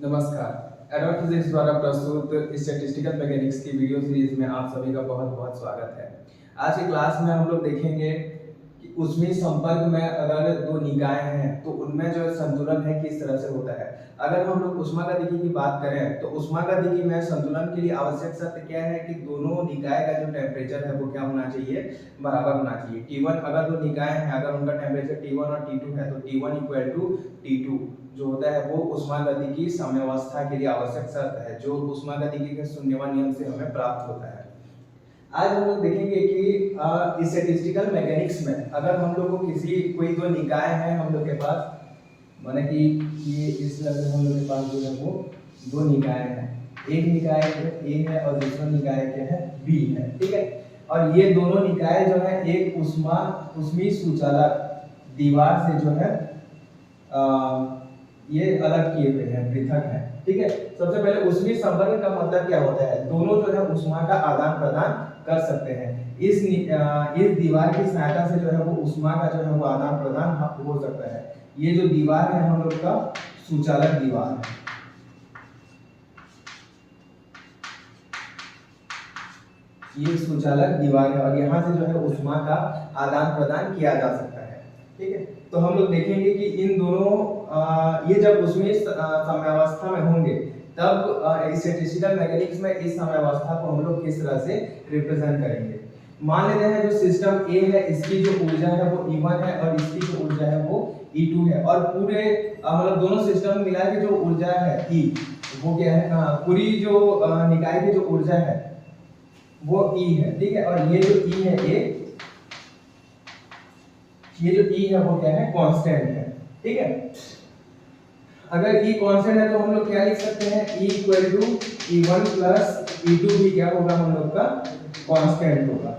नमस्कार। Advance physics द्वारा प्रस्तुत स्टैटिस्टिकल मैकेनिक्स की वीडियो सीरीज में आप सभी का बहुत बहुत स्वागत है। आज की क्लास में हम लोग देखेंगे कि ऊष्मीय संपर्क में अगर दो निकाय हैं तो उनमें जो संतुलन है किस तरह से होता है। अगर हम लोग ऊष्मागतिकी की बात करें तो ऊष्मागतिकी में संतुलन के लिए आवश्यक शर्त क्या है कि दोनों निकाय का जो टेम्परेचर है वो क्या होना चाहिए, बराबर होना चाहिए। T1 अगर दो निकाय हैं, अगर उनका टेम्परेचर T1 और T2 है तो T1 इक्वल टू T2 जो होता है वो ऊष्मागतिकी साम्यावस्था के लिए आवश्यक शर्त है, जो ऊष्मागतिकी के शून्यवान नियम से हमें प्राप्त होता है। आज हम लोग देखेंगे कि स्टैटिस्टिकल मैकेनिक्स में अगर हम लोग को कोई दो निकाय है हम लोग के पास, माने कि ये इस तरह से हम लोग के पास जो है वो दो निकाय हैं, एक निकाय A है और दूसरा निकाय क्या है B है, ठीक है। और ये दोनों निकाय जो है एक ऊष्मीय सुचालक दीवार से जो है ये अलग किए हुए हैं, पृथक है, ठीक है। सबसे पहले ऊष्मीय संपर्क का मतलब क्या होता है, दोनों जो है ऊष्मा का आदान प्रदान कर सकते हैं। इस दीवार की सहायता से जो है वो ऊष्मा का जो है वो आदान प्रदान हो सकता है। ये जो दीवार है हम लोग का सुचालक दीवार है, ये सुचालक दीवार है और यहाँ से जो है ऊष्मा का आदान प्रदान किया जा सकता है, ठीक है। तो हम लोग देखेंगे कि इन दोनों ये जब ऊष्मीय साम्यावस्था में होंगे तब स्टैटिस्टिकल मैकेनिक्स में इस साम्यावस्था को हम लोग किस तरह से रिप्रेजेंट करेंगे। मान लेते हैं जो सिस्टम ए है इसकी जो ऊर्जा है वो E1 है और इसकी जो ऊर्जा है वो E2 है और पूरे मतलब दोनों सिस्टम मिला के जो ऊर्जा है E वो क्या है, पूरी जो निकाय की जो ऊर्जा है वो E है, ठीक है। और ये जो E है ये जो E है वो क्या है, कांस्टेंट है, ठीक है। अगर E कांस्टेंट है तो हम लोग क्या लिख सकते हैं, E equal to E1 plus E2 भी क्या होगा, हम लोग का कांस्टेंट होगा।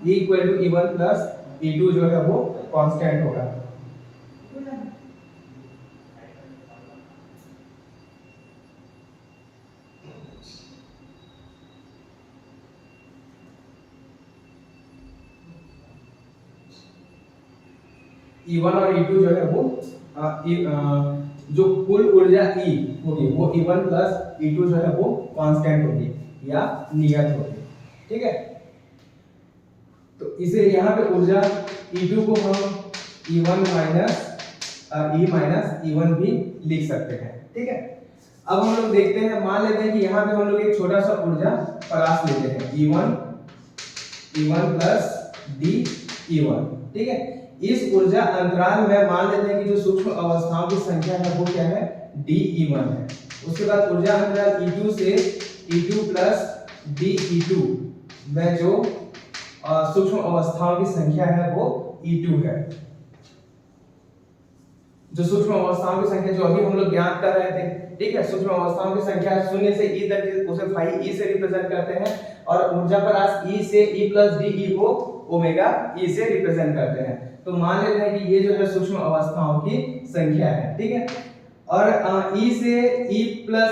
E equal to E1 plus E2 जो है वो कांस्टेंट होगा। E1 और E2 जो है वो जो कुल ऊर्जा E होगी वो E1 प्लस E2 जो है वो कांस्टेंट होगी या नियत होगी, ठीक है। तो इसे यहाँ पे ऊर्जा E2 को हम E1 माइनस E1 भी लिख सकते हैं, ठीक है। अब हम लोग देखते हैं, मान लेते हैं कि यहाँ पे हम लोग एक छोटा सा ऊर्जा परास लेते हैं E1 प्लस DE1, ठीक है। इस ऊर्जा अंतराल में मान लेते हैं कि जो सूक्ष्म अवस्थाओं की संख्या है वो क्या है, DE1 है। उसके बाद ऊर्जा अंतराल E2 से E2 प्लस DE2 में जो सूक्ष्म अवस्थाओं की संख्या है वो E2 है। जो सूक्ष्म अवस्थाओं की संख्या जो अभी हम लोग ज्ञात कर रहे थे, ठीक है, सूक्ष्म अवस्थाओं की संख्या 0 से E तक, उसे phi E से रिप्रेजेंट करते हैं और ऊर्जा परास E से E प्लस DE को ओमेगा E से रिप्रेजेंट करते हैं। तो मान लेते हैं कि ये जो है सूक्ष्म अवस्थाओं की संख्या है, ठीक है। और E से E प्लस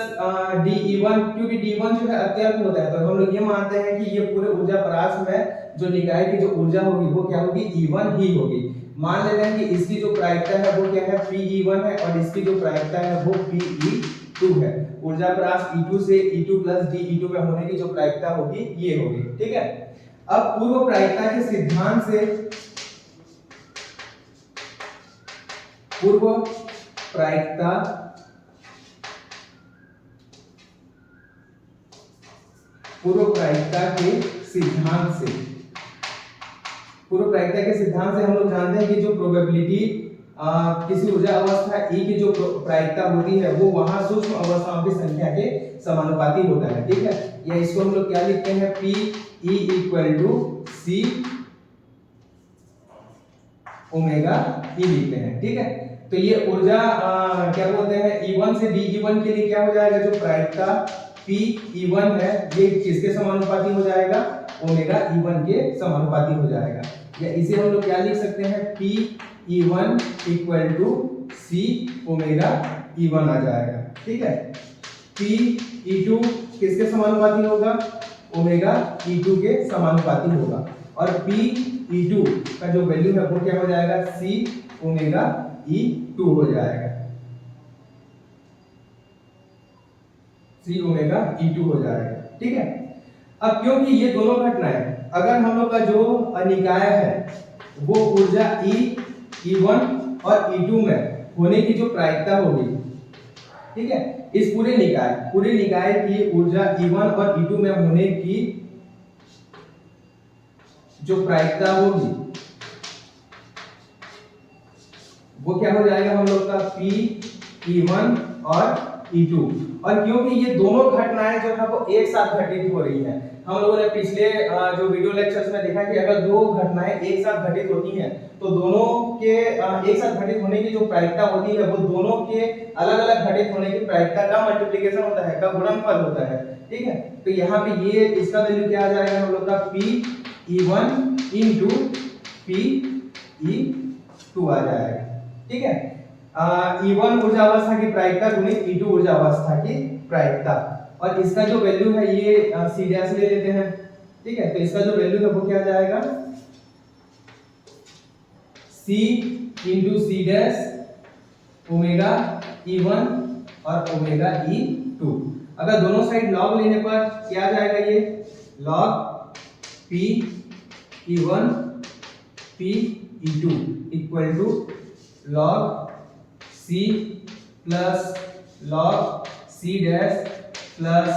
DE1, क्योंकि D1 जो है अत्यल्प होता है तो हम लोग ये मानते हैं कि ये पूरे ऊर्जा परास में जो निकाय की जो ऊर्जा होगी वो क्या होगी, E1 ही होगी। मान लेते हैं कि इसकी जो प्रायिकता है वो क्या है, PE1 है और इसकी जो प्रायिकता है वो PE2 है। ऊर्जा परास E2 से E2 प्लस DE2 में होने की जो प्रायिकता होगी ये होगी, ठीक है। अब पूर्व प्रायिकता के सिद्धांत से पूर्व प्रायिकता के सिद्धांत से हम लोग जानते हैं कि जो प्रोबेबिलिटी किसी ऊर्जा अवस्था E की जो प्रायिकता होती है वो वहां सूक्ष्म अवस्थाओं की संख्या के समानुपाती होता है, ठीक है। या इसको हम लोग क्या लिखते हैं, PE equal to C omega E लिखते हैं, ठीक है। तो ये ऊर्जा क्या बोलते हैं, E1 से DE1 के लिए क्या हो जाएगा, जो प्रायिकता PE1 है ये किसके समानुपाती हो जाएगा, ओमेगा E1 के समानुपाती हो जाएगा। या इसे हम लोग क्या लिख सकते हैं, PE1 equal to C omega E1 आ जाएगा, ठीक है। PE2 किसके समानुपाती होगा, ओमेगा E2 के समानुपाती होगा और PE2 का जो वैल्यू है वो क्या हो जाएगा, C ओमेगा E2 हो जाएगा, 3 ओमेगा E2 हो जाएगा। ठीक है, अब क्योंकि ये दोनों घटनाएं अगर हम लोग का जो निकाय है वो ऊर्जा E1 और E2 में होने की जो प्रायिकता होगी, ठीक है, इस पूरे निकाय की ऊर्जा E1 और E2 में होने की जो प्रायिकता होगी वो क्या हो जाएगा हम लोग का P E1 और E2। और क्योंकि ये दोनों घटनाएं जो है वो एक साथ घटित हो रही हैं, हम लोगों ने पिछले जो वीडियो लेक्चर्स में देखा कि अगर दो घटनाएं एक साथ घटित होती हैं तो दोनों के एक साथ घटित होने की जो प्रायिकता होती है वो दोनों के अलग अलग घटित होने की प्रायिकता का मल्टीप्लिकेशन होता है, का गुणनफल होता है। ठीक है, तो यहाँ पे ये इसका वैल्यू क्या आ जाएगा हम लोग का P E1 into P E2 आ जाएगा। ठीक है, E1 ऊर्जा अवस्था की प्रायिकता गुणित E2 ऊर्जा अवस्था की प्रायिकता, और इसका जो वैल्यू है ये C डैश ले लेते हैं। ठीक है, तो इसका जो वैल्यू है वो क्या आ जाएगा, C into C dash omega E1 और ओमेगा E2। अगर दोनों साइड लॉग लेने पर क्या आ जाएगा, ये log P E1 P E2 equal to log C plus log C dash plus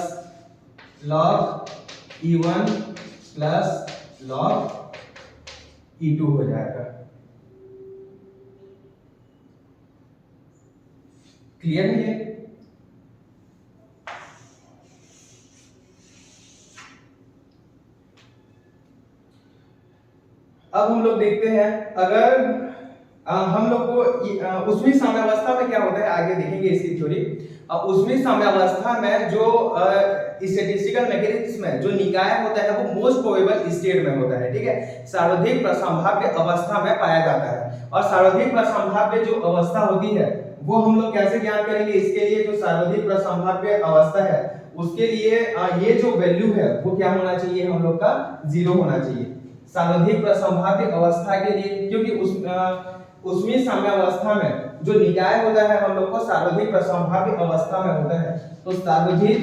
log E1 plus log E2 हो जाएगा। क्लियर है ये? अब हम लोग देखते हैं अगर हम लोग को उष्मीय साम्यावस्था में क्या होता है, आगे देखेंगे इसकी थ्योरी। उष्मीय साम्यावस्था में जो स्टैटिस्टिकल मैकेनिक्स में जो निकाय होता है वो मोस्ट प्रोबेबल स्टेट में होता है। ठीक है, सार्वधिक प्रसंभाव्य अवस्था में पाया जाता है, और सार्वधिक प्रसंभाव्य जो अवस्था होती है वो हम लोग कैसे ज्ञात करेंगे, इसके लिए जो सार्वधिक प्रसंभाव्य अवस्था है उसके लिए ये जो वैल्यू है वो क्या होना चाहिए, हम लोग का 0 होना चाहिए सार्वधिक प्रसंभाव्य अवस्था के लिए, क्योंकि उष्मीय साम्यावस्था में जो निकाय होता है हम लोग को सार्वधिक प्रसंभाव्य अवस्था में होता है। तो सार्वधिक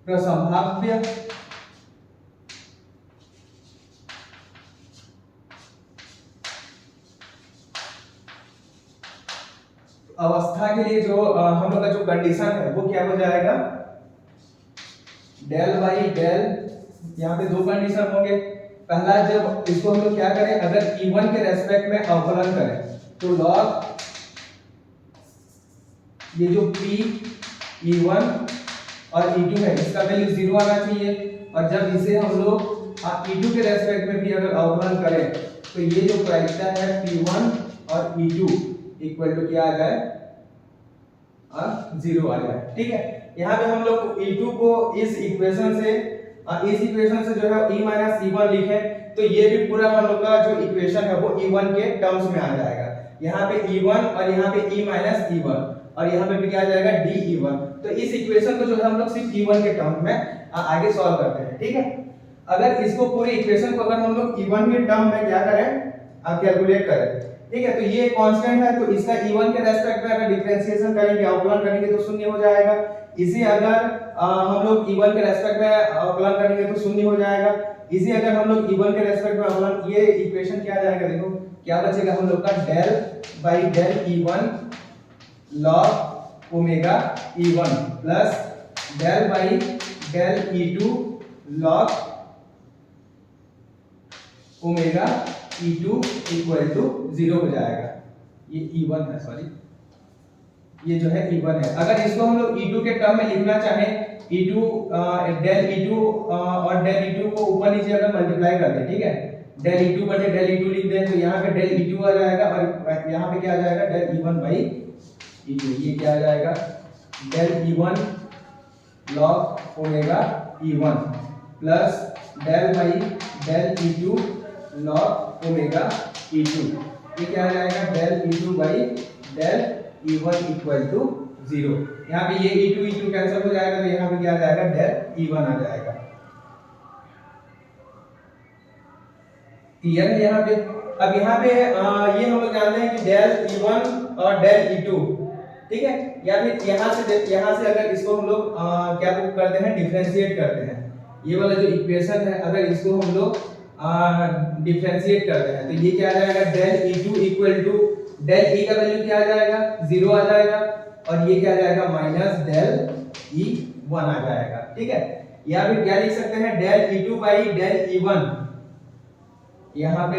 प्रसंभाव्य अवस्था के लिए जो हम लोग का जो कंडीशन है वो क्या हो जाएगा, डेल बाई डेल। यहाँ पे दो कंडीशन होंगे। पहला, जब इसको हम लोग क्या करें, अगर E1 के रेस्पेक्ट में अवकलन करें तो log ये जो P E1 और E2 है इसका वैल्यू 0 आना चाहिए, और जब इसे हम लोग E2 के रेस्पेक्ट में भी अगर अवकलन करें तो ये जो प्रायिकता है P1 और E2 इक्वल टू क्या आ जाए, 0 आ जाए। ठीक है, यहाँ पे हम लोग E2 को इस इक्वेशन से जो है E माइनस E1 लिखें तो ये भी पूरा हम लोग का जो इक्वेशन है वो E1 के टर्म्स में आ जाएगा। यहाँ पे E1 और यहाँ पे E माइनस E1, और यहाँ पे भी क्या आ जाएगा DE1। तो इस इक्वेशन को जो है हम लोग सिर्फ E1 के टर्म में आगे सॉल्व करते हैं। ठीक है, अगर इसको पूरे इक्वेशन को अगर हम लोग E1 के टर्म में क्या करें, कैलकुलेट करें, ठीक है, तो ये कांस्टेंट है तो इसका E1 के रेस्पेक्ट में अगर डिफरेंशिएशन करेंगे, अवकलन करेंगे तो शून्य हो जाएगा। इसी अगर हम लोग E1 के रेस्पेक्ट में अवकलन करेंगे तो शून्य हो जाएगा। इसी अगर हम लोग E1 के रेस्पेक्ट में अवकलन, ये इक्वेशन क्या आ जाएगा, देखो क्या बचेगा हम लोग का, del by del E1 log omega E1 plus del by del E2 log omega E2 equal to 0 हो जाएगा। ये E1 है, सॉरी ये जो है E1 है। अगर इसको हम लोग E2 के टर्म में लिखना चाहें, E2 डेल E2 और डेल E2 को ऊपर नीचे अगर मल्टीप्लाई कर दें, ठीक है, डेल E2 बटे डेल E2 लिख दें तो यहाँ पे डेल E2 आ जाएगा, और यहाँ पे क्या आ जाएगा, डेल E1 बाई E2। ये क्या आ जाएगा, del E1 log omega E1 plus del by del E2 log omega E2। ये क्या आ जाएगा, del E2 by del E1 equal to 0। यहाँ पे ये E2 कैंसिल हो जाएगा तो यहाँ पे क्या आ जाएगा, डेल E1 आ जाएगा। क्लियर है यहाँ पे। अब यहाँ पे ये हम लोग जानते हैं कि डेल E1 और डेल E2, ठीक है। या फिर यहाँ से अगर इसको हम लोग क्या करते हैं, डिफरेंशिएट करते हैं। ये वाला जो इक्वेशन है अगर इसको हम लोग डिफरेंशिएट करते हैं तो ये क्या आ जाएगा, del E2 equal to del E का वैल्यू क्या आ जाएगा, 0 आ जाएगा, और ये क्या आ जाएगा, माइनस डेल E1 आ जाएगा, ठीक है। या फिर क्या लिख सकते हैं, del E2 by del E1, यहाँ पे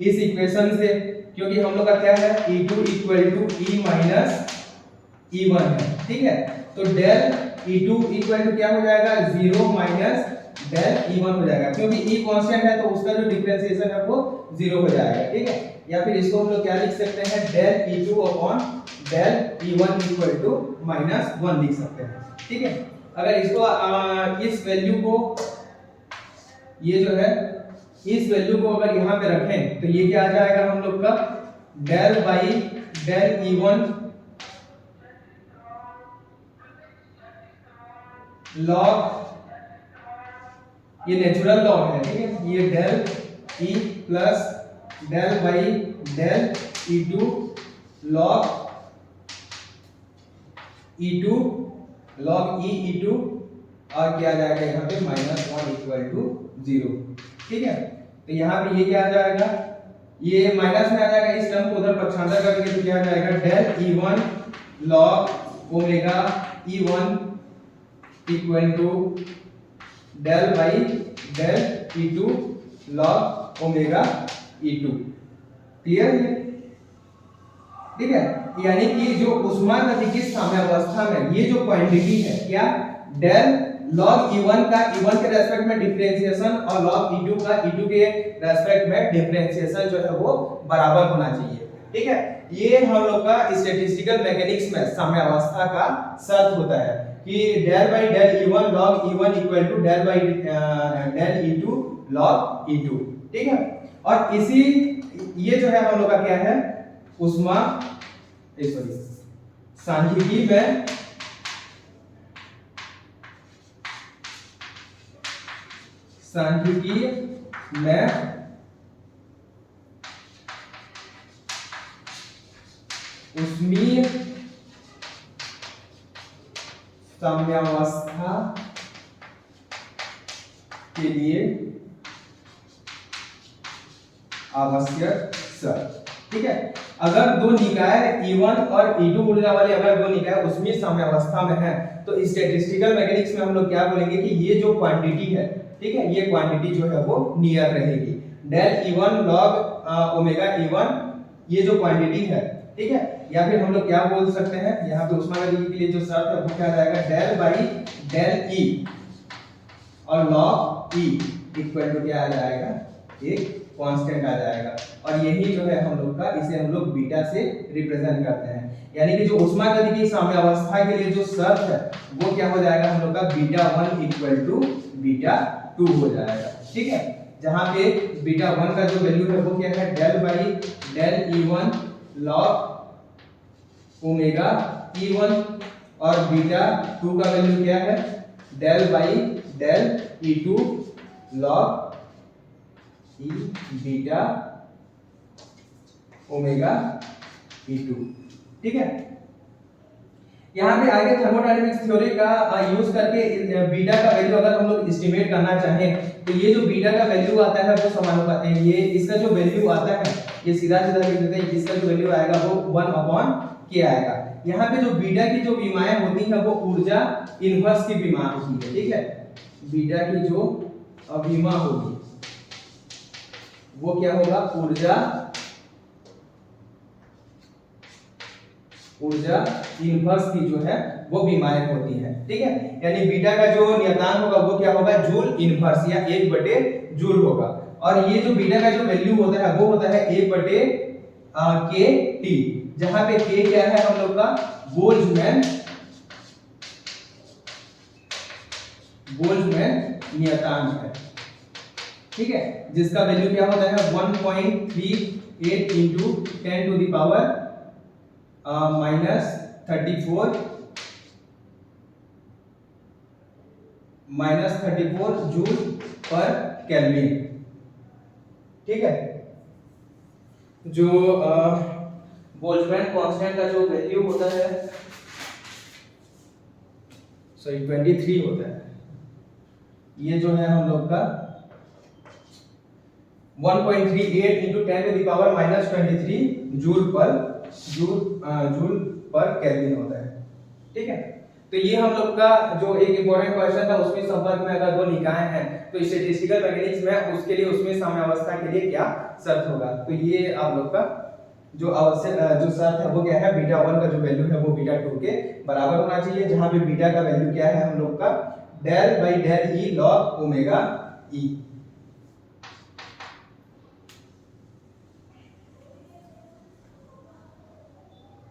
इस इक्वेशन से, क्योंकि हम लोग का क्या है, E2 equal to E minus E1 है, ठीक है। तो डेल E2 इक्वल टू क्या हो जाएगा, 0 माइनस डेल E1 हो जाएगा, क्योंकि E कांस्टेंट है तो उसका जो डिफरेंशिएशन है वो 0 हो जाएगा, ठीक है। या फिर इसको हम लोग क्या लिख सकते हैं, del E2 upon del E1 equal to minus 1 लिख सकते हैं, ठीक है। अगर इसको इस वैल्यू को, ये जो है इस वैल्यू को अगर यहाँ पे रखें तो ये क्या आ जाएगा हम लोग का, del by del E1 log, ये नेचुरल लॉग है, ठीक है। ये del E plus del by del E2 log E2 log E2, और क्या आ जाएगा यहाँ पे -1 इक्वल टू 0, ठीक है। तो यहाँ पे ये क्या आ जाएगा, ये माइनस में आ जाएगा, इस टर्म को उधर पक्षांतर करके तो क्या आ जाएगा, del E1 log omega E1 equal to del by del E2 log omega E2, clear है, ठीक है। यानी कि जो ऊष्मागतिकी साम्यावस्था में ये जो क्वांटिटी है क्या, डेल log E1 का E1 के रेस्पेक्ट में डिफरेंशिएशन और log E2 का E2 के रेस्पेक्ट में डिफरेंशिएशन जो है वो बराबर होना चाहिए, ठीक है। ये हम लोग का स्टैटिस्टिकल मैकेनिक्स में साम्यावस्था का शर्त होता है कि del by del E1 log E1 equal to del by del E2 log E2, ठीक है। और इसी ये जो है हम लोग का क्या है, ऊष्मा सांख्यिकी में ऊष्मीय साम्यावस्था के लिए आवश्यक शर्त, ठीक है। अगर दो निकाय E1 और E2 ऊर्जा वाले अगर दो निकाय ऊष्मीय साम्यावस्था में है तो स्टैटिस्टिकल मैकेनिक्स में हम लोग क्या बोलेंगे कि ये जो क्वांटिटी है, ठीक है, ये क्वांटिटी जो है वो नियर रहेगी, del E1 log omega E1, ये जो क्वांटिटी है, ठीक है। या फिर हम लोग क्या बोल सकते हैं, यहाँ पे ऊष्मागतिकी के लिए जो शर्त है वो क्या जाएगा, डेल बाई डेल E और log E इक्वल टू क्या आ जाएगा, एक कांस्टेंट आ जाएगा। और यही जो है हम लोग का, इसे हम लोग बीटा से रिप्रेजेंट करते हैं, यानी कि जो ऊष्मागतिकी साम्यावस्था के लिए जो शर्त है वो क्या हो जाएगा हम लोग का, β1 इक्वल टू β2 हो जाएगा, ठीक है। जहां पे β1 का जो वैल्यू है वो क्या है, del by del E1 log omega E1, और β2 का वैल्यू क्या है, del by del E2 log E beta omega E2, ठीक है। यहाँ पे आगे थर्मोडायनामिक्स थ्योरी का यूज करके बीटा का वैल्यू अगर हम लोग एस्टिमेट करना चाहें तो ये जो बीटा का वैल्यू आता है वो समानुपाती है, ये इसका जो वैल्यू आता है ये सीधा सीधा लिख देते हैं, इसका जो वैल्यू आएगा वो 1/k आएगा। यहाँ पे जो बीटा की जो विमाएं होती हैं वो ऊर्जा इनवर्स की विमा होती है, ठीक है। बीटा की जो विमा होगी वो क्या होगा, ऊर्जा इनवर्स की जो है वो विमाएं होती है, ठीक है। यानी बीटा का जो नियतांक होगा वो क्या होगा, जूल इनवर्स या 1/जूल होगा। और ये जो बीटा का जो वैल्यू होता है वो होता है 1/kT, जहां पे k क्या है हम लोग का, बोल्ट्जमैन नियतांक है, ठीक है, जिसका वैल्यू क्या होता है 1.38 into 10 to the power -34 joule पर केल्विन, ठीक है। जो बोल्ट्जमैन कांस्टेंट का जो वैल्यू होता है, सॉरी 23 होता है, ये जो है हम लोग का 1.38 into 10 to the power -23 joule पर केल्विन होता है। ठीक है, तो ये हम लोग का जो एक इंपॉर्टेंट क्वेश्चन था, उसमें संपर्क में अगर दो निकाय हैं तो स्टैटिस्टिकल मैकेनिक्स में उसके लिए उसमें साम्यावस्था के लिए क्या शर्त होगा। तो ये आप लोग का जो आवश्यक जो शर्त है वो क्या है, बीटा 1 का जो वैल्यू है वो बीटा 2 के बराबर होना चाहिए, जहां पे बीटा का वैल्यू क्या है हम लोग का del by del E log omega E.